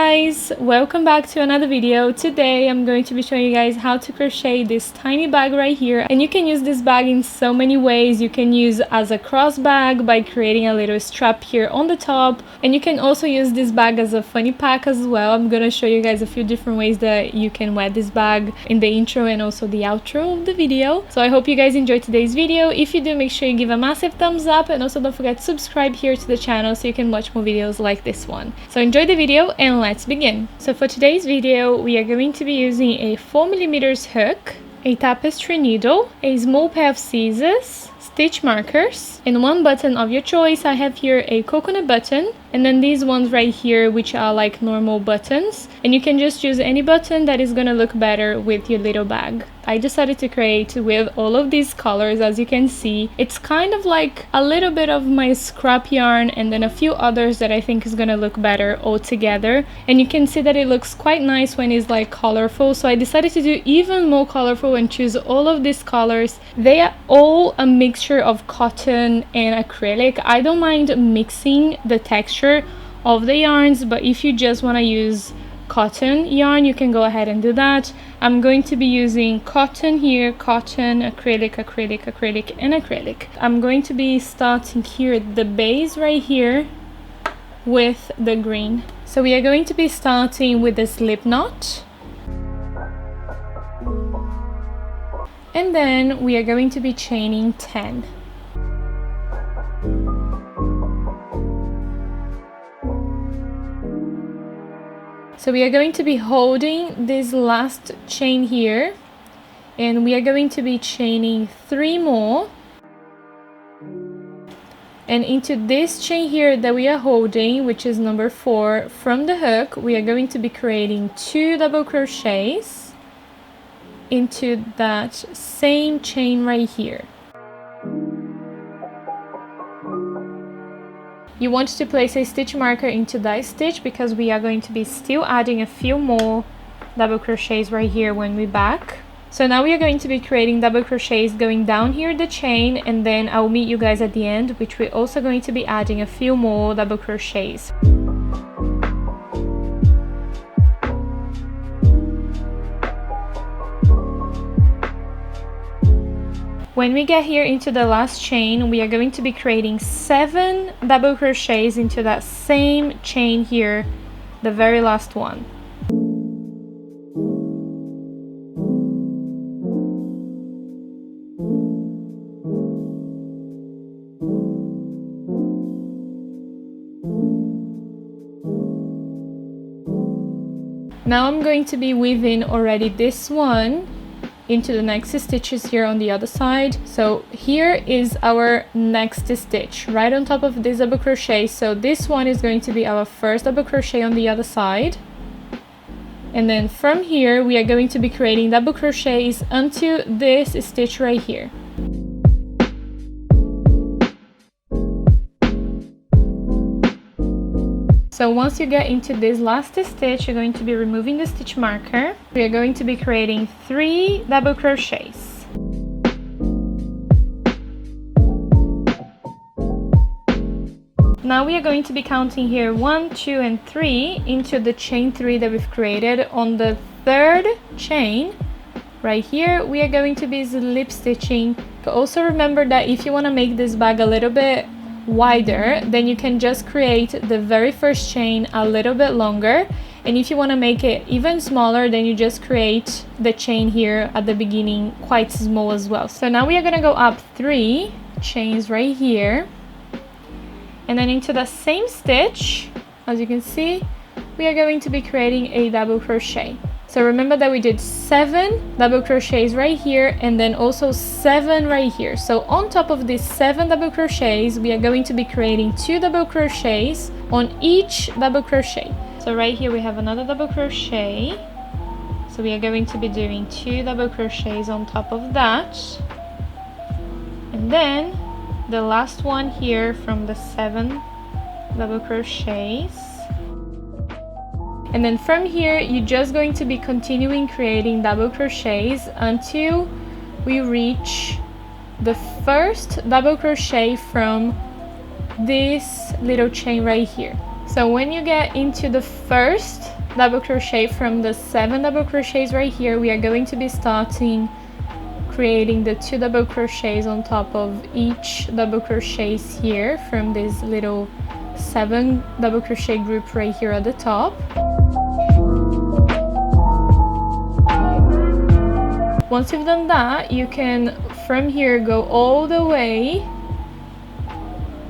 guys, welcome back to another video. Today I'm going to be showing you guys how to crochet this tiny bag right here, and you can use this bag in so many ways. You can use as a cross bag by creating a little strap here on the top, and you can also use this bag as a funny pack as well. I'm gonna show you guys a few different ways that you can wear this bag in the intro and also the outro of the video. So I hope you guys enjoyed today's video. If you do, make sure you give a massive thumbs up, and also don't forget to subscribe here to the channel so you can watch more videos like this one. So enjoy the video and let's begin. So for today's video we are going to be using a 4mm hook, a tapestry needle, a small pair of scissors, stitch markers, and one button of your choice. I have here a coconut button, and then these ones right here which are like normal buttons, and you can just use any button that is gonna look better with your little bag. I decided to create with all of these colors. As you can see, it's kind of like a little bit of my scrap yarn and then a few others that I think is gonna look better all together, and you can see that it looks quite nice when it's like colorful. So I decided to do even more colorful and choose all of these colors. They are all a mixture of cotton and acrylic. I don't mind mixing the texture of the yarns, but if you just want to use cotton yarn, you can go ahead and do that. I'm going to be using cotton here, cotton, acrylic, acrylic, acrylic, and acrylic. I'm going to be starting here at the base right here with the green. So we are going to be starting with the slip knot, and then we are going to be chaining 10. So we are going to be holding this last chain here, and we are going to be chaining 3 more, and into this chain here that we are holding, which is number 4 from the hook, we are going to be creating 2 double crochets into that same chain right here. You want to place a stitch marker into that stitch because we are going to be still adding a few more double crochets right here when we back. So now we are going to be creating double crochets going down here the chain, and then I'll meet you guys at the end, which we're also going to be adding a few more double crochets. When we get here into the last chain, we are going to be creating 7 double crochets into that same chain here, the very last one. Now I'm going to be weaving already this one into the next stitches here on the other side. So here is our next stitch right on top of this double crochet. So this one is going to be our first double crochet on the other side, and then from here we are going to be creating double crochets onto this stitch right here. So once you get into this last stitch, you're going to be removing the stitch marker. We are going to be creating 3 double crochets. Now we are going to be counting here 1, 2, and 3 into the chain 3 that we've created. On the 3rd chain right here, we are going to be slip stitching. But also remember that if you want to make this bag a little bit wider, then you can just create the very first chain a little bit longer, and if you want to make it even smaller, then you just create the chain here at the beginning quite small as well. So now we are going to go up 3 chains right here, and then into the same stitch, as you can see, we are going to be creating a double crochet. So remember that we did 7 double crochets right here, and then also 7 right here. So on top of these 7 double crochets, we are going to be creating 2 double crochets on each double crochet. So right here we have another double crochet. So we are going to be doing 2 double crochets on top of that. And then the last one here from the 7 double crochets. And then from here you're just going to be continuing creating double crochets until we reach the first double crochet from this little chain right here. So when you get into the first double crochet from the 7 double crochets right here, we are going to be starting creating the 2 double crochets on top of each double crochets here from this little 7 double crochet group right here at the top. Once you've done that, you can from here go all the way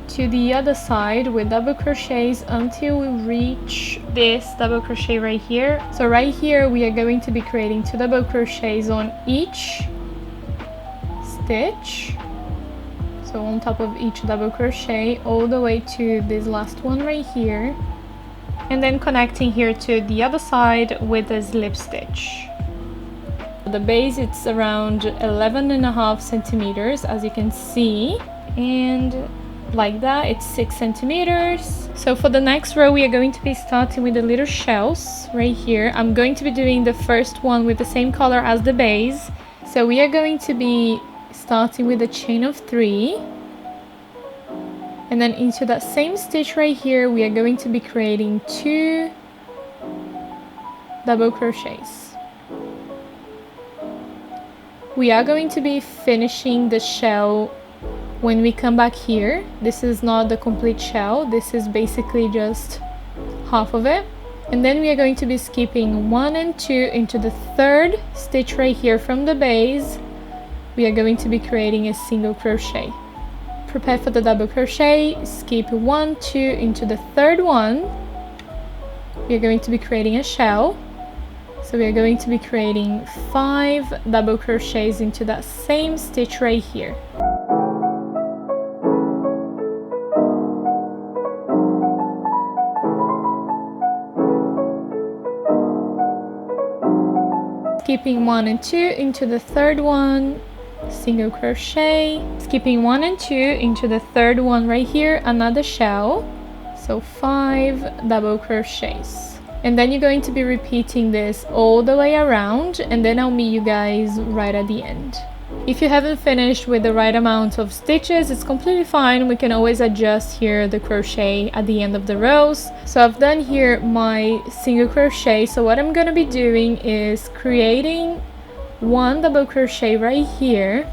to the other side with double crochets until we reach this double crochet right here. So right here we are going to be creating 2 double crochets on each stitch, so on top of each double crochet all the way to this last one right here, and then connecting here to the other side with a slip stitch. The base, it's around 11.5 centimeters, as you can see, and like that it's 6 centimeters. So for the next row we are going to be starting with the little shells right here. I'm going to be doing the first one with the same color as the base, so we are going to be starting with a chain of 3, and then into that same stitch right here we are going to be creating 2 double crochets. We are going to be finishing the shell when we come back here. This is not the complete shell, this is basically just half of it. And then we are going to be skipping 1 and 2 into the 3rd stitch right here from the base. We are going to be creating a single crochet. Prepare for the double crochet, skip 1, 2 into the 3rd one. We are going to be creating a shell. So we are going to be creating 5 double crochets into that same stitch right here. Skipping 1 and 2 into the 3rd one, single crochet, skipping 1 and 2 into the 3rd one right here, another shell, so 5 double crochets. And then you're going to be repeating this all the way around, and then I'll meet you guys right at the end. If you haven't finished with the right amount of stitches, it's completely fine. We can always adjust here the crochet at the end of the rows. So I've done here my single crochet, so what I'm going to be doing is creating 1 double crochet right here.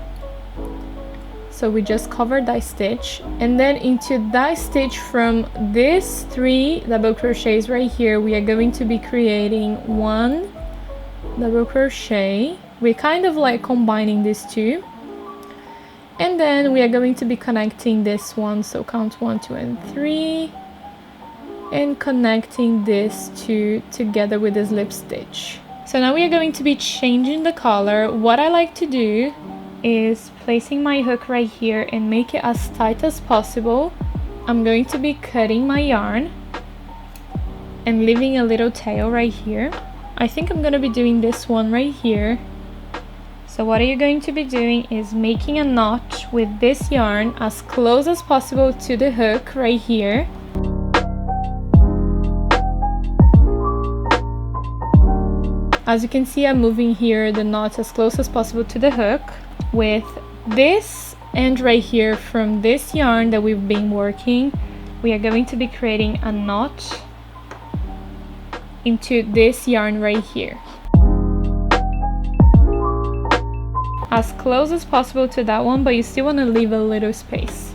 So we just covered that stitch, and then into that stitch from these 3 double crochets right here we are going to be creating 1 double crochet. We're kind of like combining these two, and then we are going to be connecting this one, so count 1, 2 and 3, and connecting this two together with a slip stitch. So now we are going to be changing the color. What I like to do is placing my hook right here and make it as tight as possible. I'm going to be cutting my yarn and leaving a little tail right here. I think I'm going to be doing this one right here. So what you're going to be doing is making a knot with this yarn as close as possible to the hook right here. As you can see, I'm moving here the knot as close as possible to the hook. With this end right here from this yarn that we've been working, we are going to be creating a knot into this yarn right here, as close as possible to that one, but you still want to leave a little space.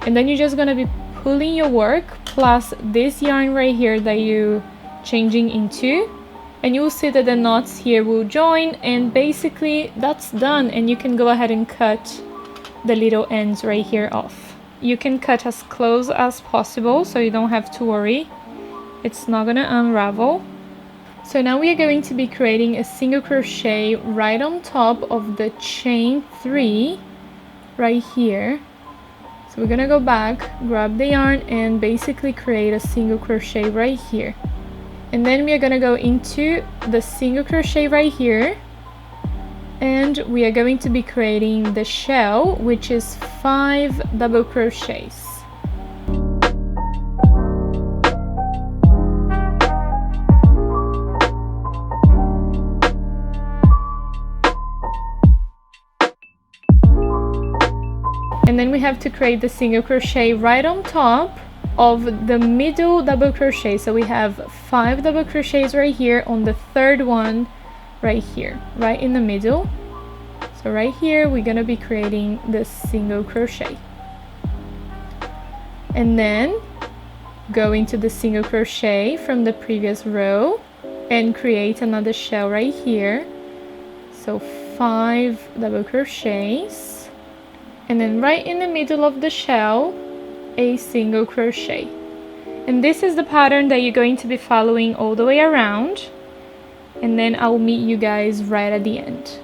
And then you're just going to be pulling your work plus this yarn right here that you changing into, and you will see that the knots here will join, and basically that's done, and you can go ahead and cut the little ends right here off. You can cut as close as possible so you don't have to worry, it's not gonna unravel. So now we are going to be creating a single crochet right on top of the chain 3 right here. So we're gonna go back, grab the yarn, and basically create a single crochet right here. And then we are gonna go into the single crochet right here, and we are going to be creating the shell, which is 5 double crochets. And then we have to create the single crochet right on top of the middle double crochet. So we have 5 double crochets right here on the third one right here, right in the middle. So right here we're gonna be creating the single crochet, and then go into the single crochet from the previous row and create another shell right here. So 5 double crochets, and then right in the middle of the shell a single crochet. And this is the pattern that you're going to be following all the way around, and then I'll meet you guys right at the end.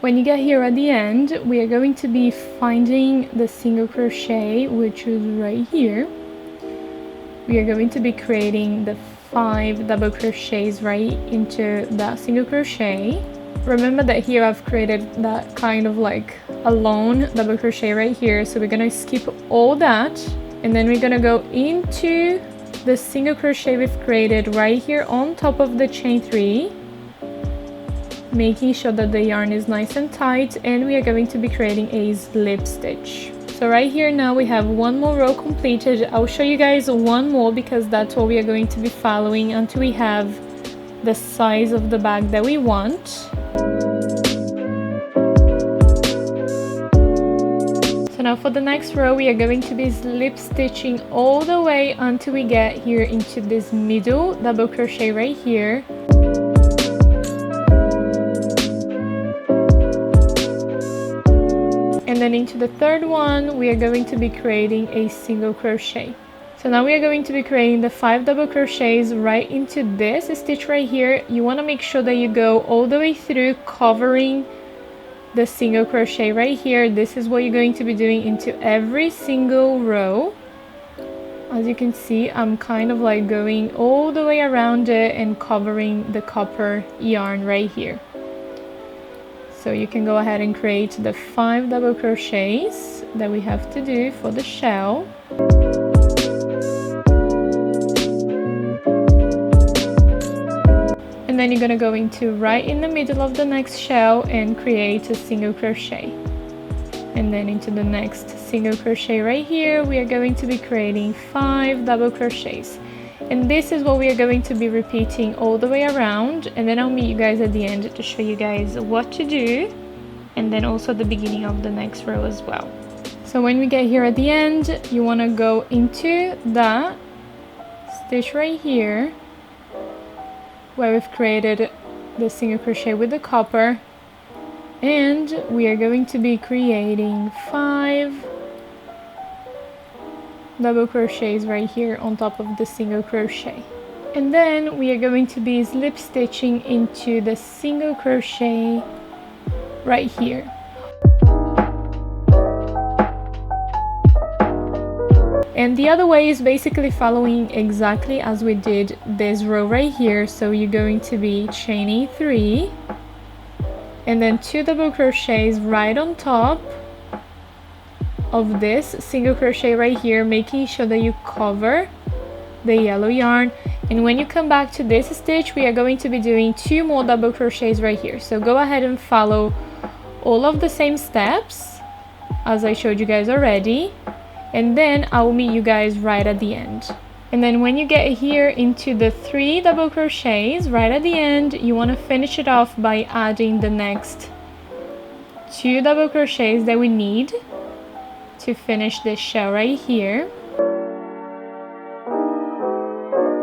When you get here at the end, we are going to be finding the single crochet, which is right here. We are going to be creating the 5 double crochets right into that single crochet. Remember that here I've created that kind of like a lone double crochet right here, so we're gonna skip all that, and then we're gonna go into the single crochet we've created right here on top of the chain 3, making sure that the yarn is nice and tight, and we are going to be creating a slip stitch. So right here now we have one more row completed. I'll show you guys one more because that's what we are going to be following until we have the size of the bag that we want. So now for the next row we are going to be slip stitching all the way until we get here into this middle double crochet right here. And then into the third one we are going to be creating a single crochet. So now we are going to be creating the 5 double crochets right into this stitch right here. You want to make sure that you go all the way through, covering the single crochet right here. This is what you're going to be doing into every single row. As you can see, I'm kind of like going all the way around it and covering the copper yarn right here. So you can go ahead and create the 5 double crochets that we have to do for the shell. And then you're gonna go into right in the middle of the next shell and create a single crochet. And then into the next single crochet right here, we are going to be creating 5 double crochets. And this is what we are going to be repeating all the way around, and then I'll meet you guys at the end to show you guys what to do, and then also the beginning of the next row as well. So when we get here at the end, you want to go into that stitch right here where we've created the single crochet with the copper, and we are going to be creating 5 double crochets right here on top of the single crochet. And then we are going to be slip stitching into the single crochet right here. And the other way is basically following exactly as we did this row right here. So you're going to be chaining 3 and then 2 double crochets right on top of this single crochet right here, making sure that you cover the yellow yarn. And when you come back to this stitch, we are going to be doing 2 more double crochets right here. So go ahead and follow all of the same steps as I showed you guys already, and then I will meet you guys right at the end. And then when you get here into the 3 double crochets right at the end, you want to finish it off by adding the next 2 double crochets that we need to finish this shell right here.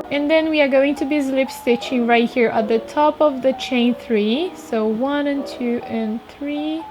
And then we are going to be slip stitching right here at the top of the chain 3. So 1 and 2 and 3.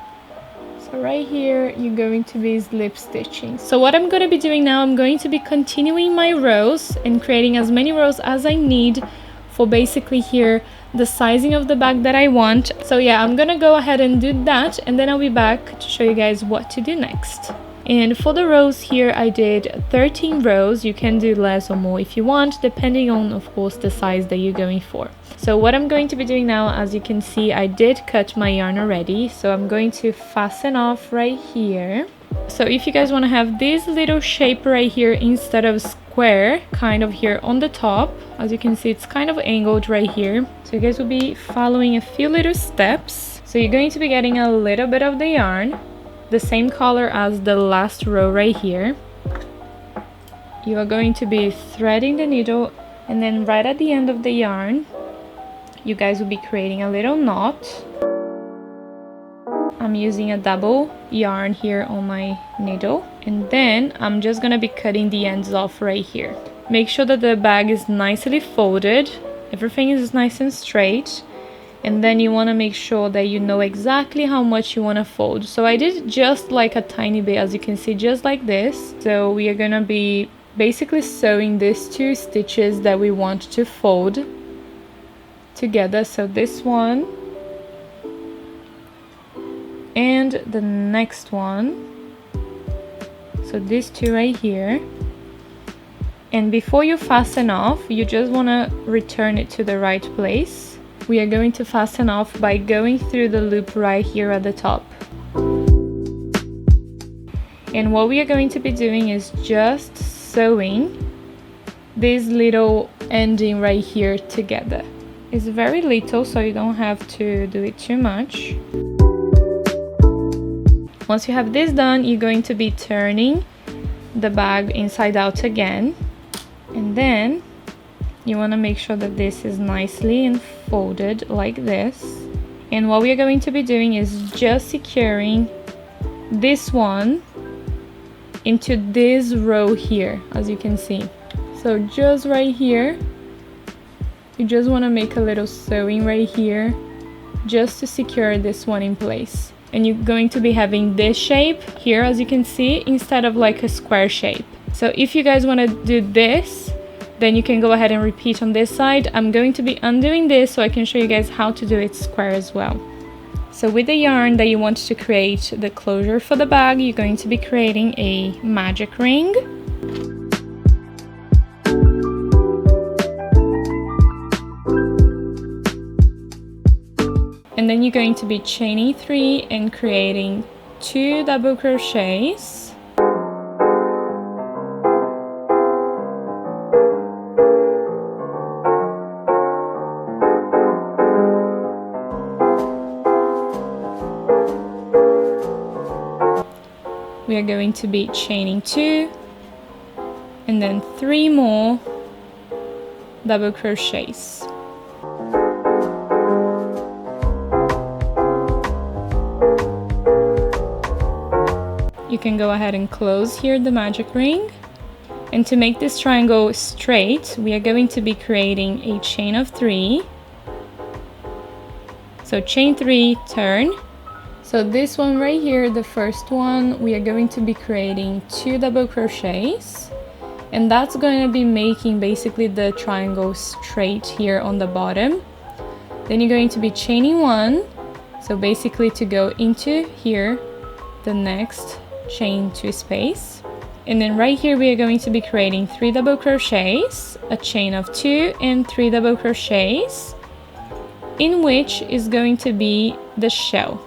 So right here you're going to be slip stitching. So what I'm going to be doing now, I'm going to be continuing my rows and creating as many rows as I need for basically here the sizing of the bag that I want. So yeah, I'm gonna go ahead and do that, and then I'll be back to show you guys what to do next. And for the rows here, I did 13 rows. You can do less or more if you want, depending on, of course, the size that you're going for. So what I'm going to be doing now, as you can see, I did cut my yarn already. So I'm going to fasten off right here. So if you guys want to have this little shape right here instead of square, kind of here on the top, as you can see, it's kind of angled right here. So you guys will be following a few little steps. So you're going to be getting a little bit of the yarn, the same color as the last row right here, you are going to be threading the needle, and then right at the end of the yarn you guys will be creating a little knot. I'm using a double yarn here on my needle, and then I'm just gonna be cutting the ends off right here. Make sure that the bag is nicely folded, everything is nice and straight, and then you want to make sure that you know exactly how much you want to fold. So I did just like a tiny bit, as you can see, just like this. So we are gonna be basically sewing these 2 stitches that we want to fold together. So this one and the next one, so these 2 right here. And before you fasten off, you just want to return it to the right place. We are going to fasten off by going through the loop right here at the top. And what we are going to be doing is just sewing this little ending right here together. It's very little, so you don't have to do it too much. Once you have this done, you're going to be turning the bag inside out again, and then you want to make sure that this is nicely and folded like this. And what we are going to be doing is just securing this one into this row here, as you can see. So just right here, you just want to make a little sewing right here just to secure this one in place. And you're going to be having this shape here, as you can see, instead of like a square shape. So if you guys want to do this, then you can go ahead and repeat on this side. I'm going to be undoing this so I can show you guys how to do it square as well. So with the yarn that you want to create the closure for the bag, you're going to be creating a magic ring. And then you're going to be chaining 3 and creating 2 double crochets. We are going to be chaining 2 and then 3 more double crochets. You can go ahead and close here the magic ring. And to make this triangle straight, we are going to be creating a chain of 3. So chain 3, turn. So this one right here, the first one, we are going to be creating 2 double crochets. And that's going to be making basically the triangle straight here on the bottom. Then you're going to be chaining 1. So basically to go into here, the next chain 2 space, and then right here we are going to be creating 3 double crochets, a chain of 2 and 3 double crochets, in which is going to be the shell.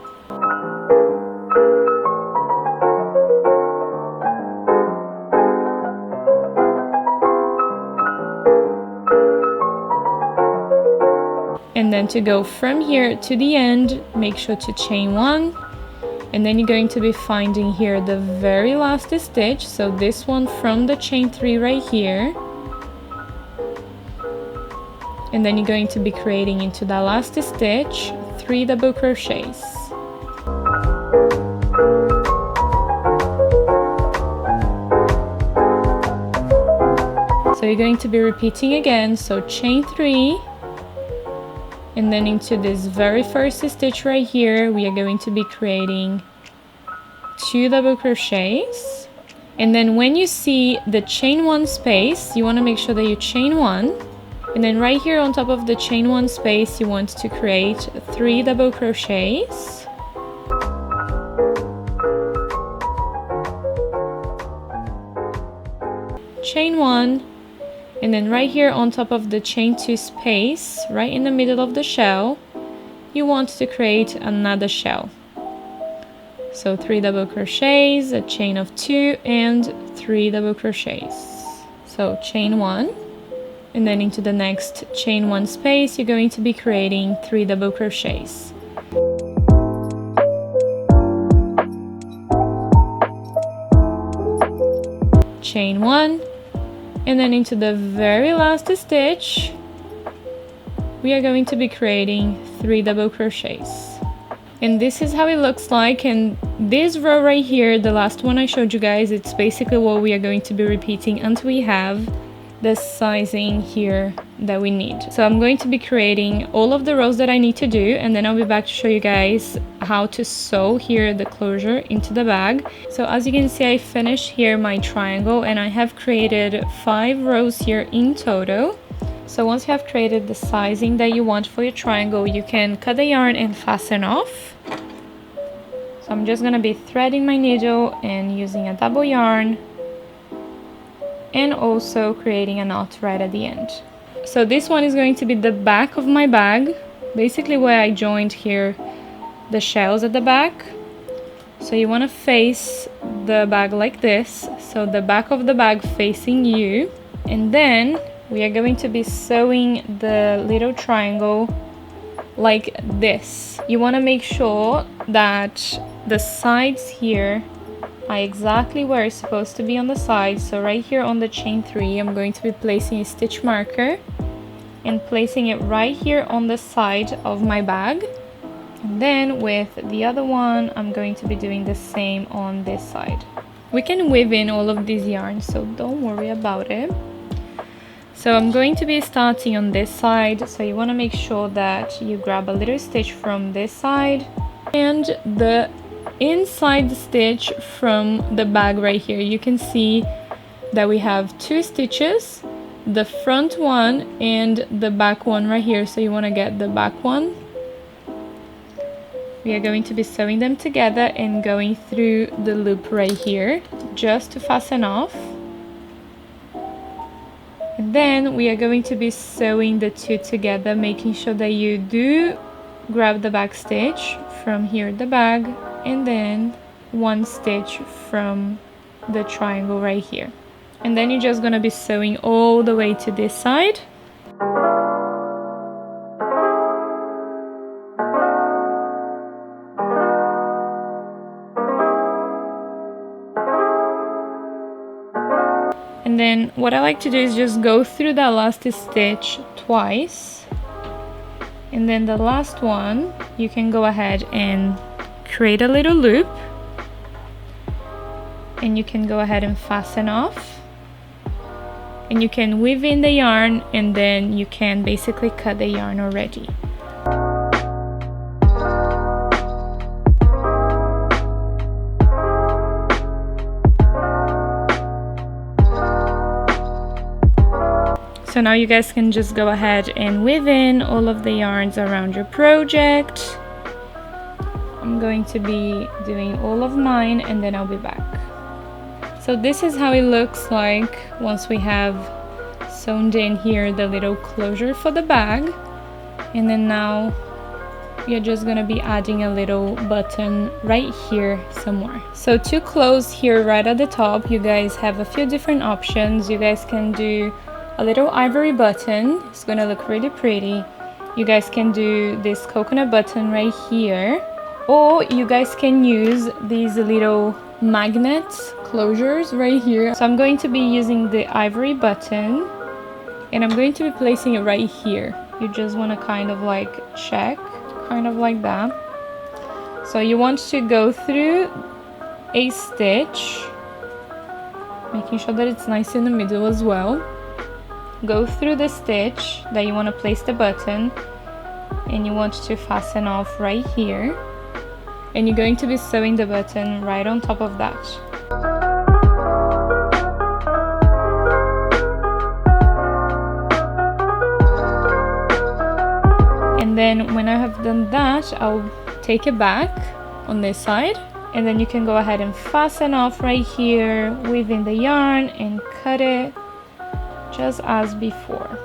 And then to go from here to the end, make sure to chain 1. And then you're going to be finding here the very last stitch, so this one from the chain 3 right here. And then you're going to be creating into that last stitch 3 double crochets. So you're going to be repeating again, so chain 3. And then into this very first stitch right here, we are going to be creating 2 double crochets. And then when you see the chain 1 space, you want to make sure that you chain 1. And then right here on top of the chain 1 space, you want to create 3 double crochets. Chain 1. And then right here on top of the chain 2 space, right in the middle of the shell, you want to create another shell. So 3 double crochets, a chain of 2 and 3 double crochets. So chain 1, and then into the next chain 1 space, you're going to be creating 3 double crochets. Chain 1, And then into the very last stitch, we are going to be creating 3 double crochets. And this is how it looks like. And this row right here, the last one I showed you guys, it's basically what we are going to be repeating until we have the sizing here that we need. So I'm going to be creating all of the rows that I need to do, and then I'll be back to show you guys how to sew here the closure into the bag. So as you can see, I finished here my triangle, and I have created 5 rows here in total. So once you have created the sizing that you want for your triangle, you can cut the yarn and fasten off. So I'm just gonna be threading my needle and using a double yarn, and also creating a knot right at the end. So this one is going to be the back of my bag, basically where I joined here the shells at the back. So you want to face the bag like this, so the back of the bag facing you, and then we are going to be sewing the little triangle like this. You want to make sure that the sides here are exactly where it's supposed to be on the side. So right here on the chain 3, I'm going to be placing a stitch marker and placing it right here on the side of my bag. And then with the other one, I'm going to be doing the same on this side. We can weave in all of these yarns, so don't worry about it. So I'm going to be starting on this side, so you want to make sure that you grab a little stitch from this side and the inside stitch from the bag right here. You can see that we have 2 stitches, the front one and the back one right here, so you want to get the back one. We are going to be sewing them together and going through the loop right here just to fasten off. And then we are going to be sewing the 2 together, making sure that you do grab the back stitch from here at the bag, and then 1 stitch from the triangle right here. And then you're just going to be sewing all the way to this side. And then what I like to do is just go through that last stitch twice, and then the last one you can go ahead and create a little loop, and you can go ahead and fasten off, and you can weave in the yarn, and then you can basically cut the yarn already. So now you guys can just go ahead and weave in all of the yarns around your project. I'm going to be doing all of mine, and then I'll be back. So this is how it looks like once we have sewn in here the little closure for the bag. And then now you're just gonna be adding a little button right here somewhere. So to close here right at the top, you guys have a few different options. You guys can do a little ivory button. It's gonna look really pretty. You guys can do this coconut button right here, or you guys can use these little magnet closures right here. So I'm going to be using the ivory button, and I'm going to be placing it right here. You just want to kind of like check, kind of like that. So you want to go through a stitch, making sure that it's nice in the middle as well. Go through the stitch that you want to place the button, and you want to fasten off right here, and you're going to be sewing the button right on top of that. And then when I have done that, I'll take it back on this side, and then you can go ahead and fasten off right here, weave in the yarn and cut it just as before.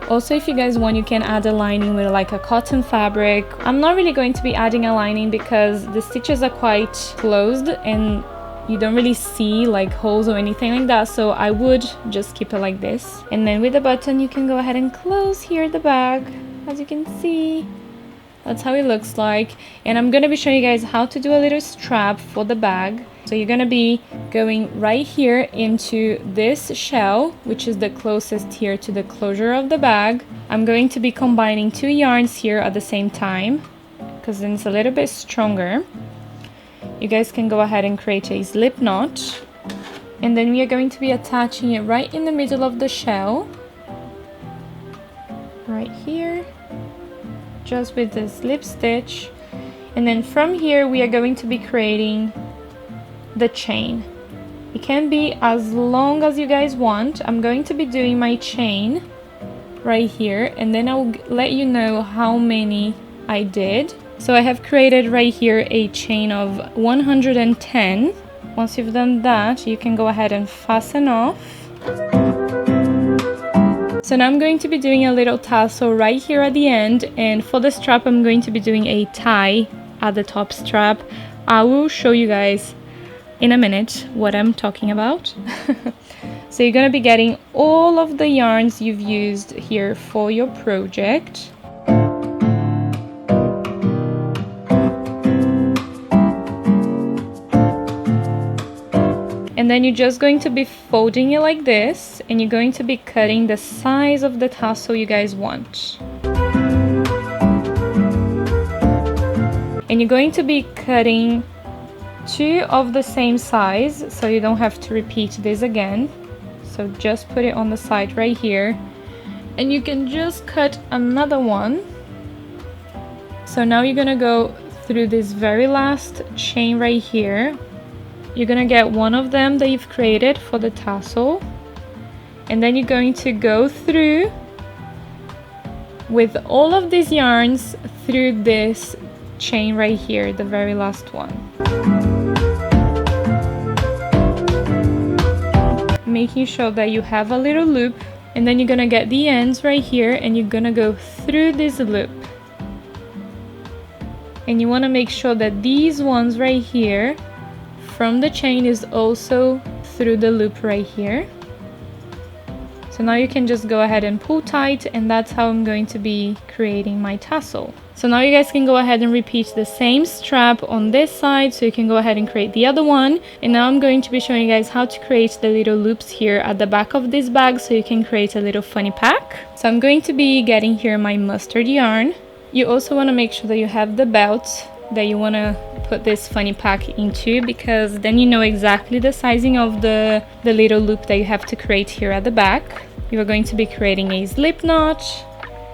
Also, if you guys want, you can add a lining with like a cotton fabric. I'm not really going to be adding a lining because the stitches are quite closed and you don't really see like holes or anything like that, so I would just keep it like this. And then with the button, you can go ahead and close here the bag, as you can see, That's how it looks like. And I'm gonna be showing you guys how to do a little strap for the bag. So you're gonna be going right here into this shell, which is the closest here to the closure of the bag. I'm going to be combining 2 yarns here at the same time, because then it's a little bit stronger. You guys can go ahead and create a slip knot. And then we are going to be attaching it right in the middle of the shell. Right here. Just with the slip stitch. And then from here we are going to be creating the chain. It can be as long as you guys want. I'm going to be doing my chain right here, and then I'll let you know how many I did. So I have created right here a chain of 110. Once you've done that, you can go ahead and fasten off. So now I'm going to be doing a little tassel right here at the end, and for the strap I'm going to be doing a tie at the top strap. I will show you guys in a minute what I'm talking about. So you're going to be getting all of the yarns you've used here for your project. And then you're just going to be folding it like this, and you're going to be cutting the size of the tassel you guys want. And you're going to be cutting 2 of the same size, so you don't have to repeat this again. So just put it on the side right here, and you can just cut another one. So now you're gonna go through this very last chain right here. You're gonna get one of them that you've created for the tassel, and then you're going to go through with all of these yarns through this chain right here, the very last one. Making sure that you have a little loop, and then you're gonna get the ends right here, and you're gonna go through this loop. And you wanna make sure that these ones right here from the chain is also through the loop right here. So now you can just go ahead and pull tight, and that's how I'm going to be creating my tassel. So now you guys can go ahead and repeat the same strap on this side, so you can go ahead and create the other one. And now I'm going to be showing you guys how to create the little loops here at the back of this bag, so you can create a little funny pack. So I'm going to be getting here my mustard yarn. You also want to make sure that you have the belt that you want to put this funny pack into, because then you know exactly the sizing of the little loop that you have to create here at the back. You are going to be creating a slip knot.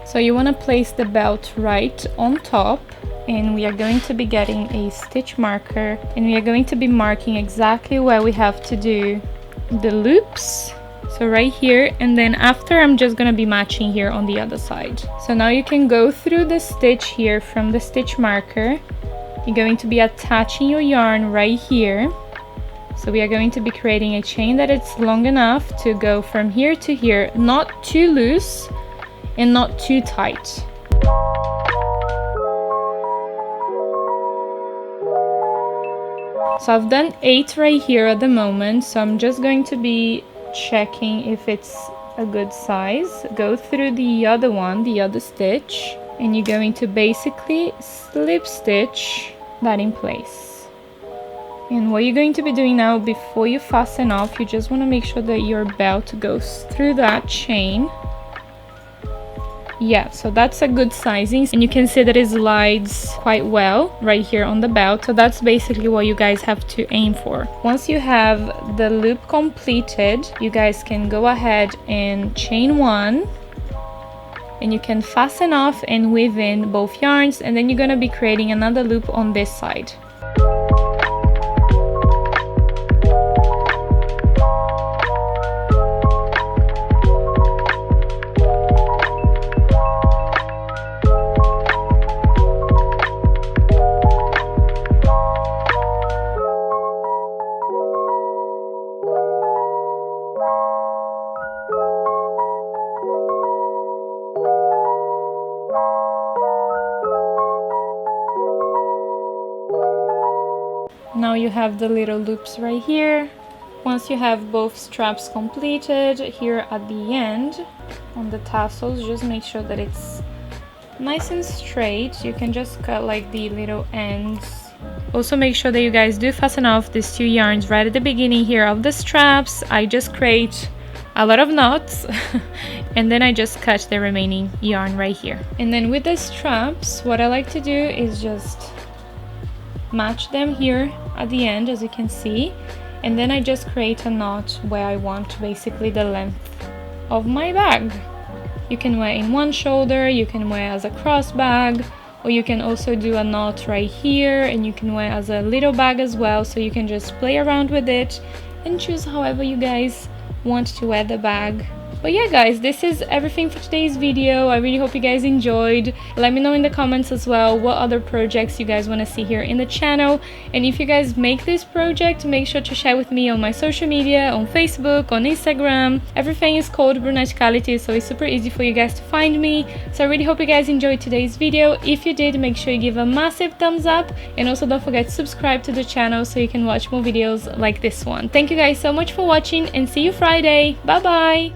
So you want to place the belt right on top, and we are going to be getting a stitch marker, and we are going to be marking exactly where we have to do the loops. So right here, and then after I'm just going to be matching here on the other side. So now you can go through the stitch here from the stitch marker. You're going to be attaching your yarn right here. So we are going to be creating a chain that it's long enough to go from here to here, not too loose and not too tight. So I've done 8 right here at the moment, so I'm just going to be checking if it's a good size. Go through the other one, the other stitch, and you're going to basically slip stitch that in place. And what you're going to be doing now, before you fasten off, you just want to make sure that your belt goes through that chain. Yeah, so that's a good sizing, and you can see that it slides quite well right here on the belt. So that's basically what you guys have to aim for. Once you have the loop completed, you guys can go ahead and chain 1, and you can fasten off and weave in both yarns, and then you're going to be creating another loop on this side. Now you have the little loops right here. Once you have both straps completed, here at the end on the tassels, just make sure that it's nice and straight. You can just cut like the little ends. Also make sure that you guys do fasten off these 2 yarns right at the beginning here of the straps. I just create a lot of knots and then I just cut the remaining yarn right here. And then with the straps, what I like to do is just match them here at the end, as you can see, and then I just create a knot where I want basically the length of my bag. You can wear in one shoulder, you can wear as a cross bag, or you can also do a knot right here, and you can wear as a little bag as well, so you can just play around with it and choose however you guys want to wear the bag. But yeah guys, this is everything for today's video. I really hope you guys enjoyed. Let me know in the comments as well what other projects you guys want to see here in the channel, and if you guys make this project, make sure to share with me on my social media, on Facebook, on Instagram. Everything is called Brunaticality, so it's super easy for you guys to find me. So I really hope you guys enjoyed today's video. If you did, make sure you give a massive thumbs up, and also don't forget to subscribe to the channel so you can watch more videos like this one. Thank you guys so much for watching, and see you Friday. Bye bye.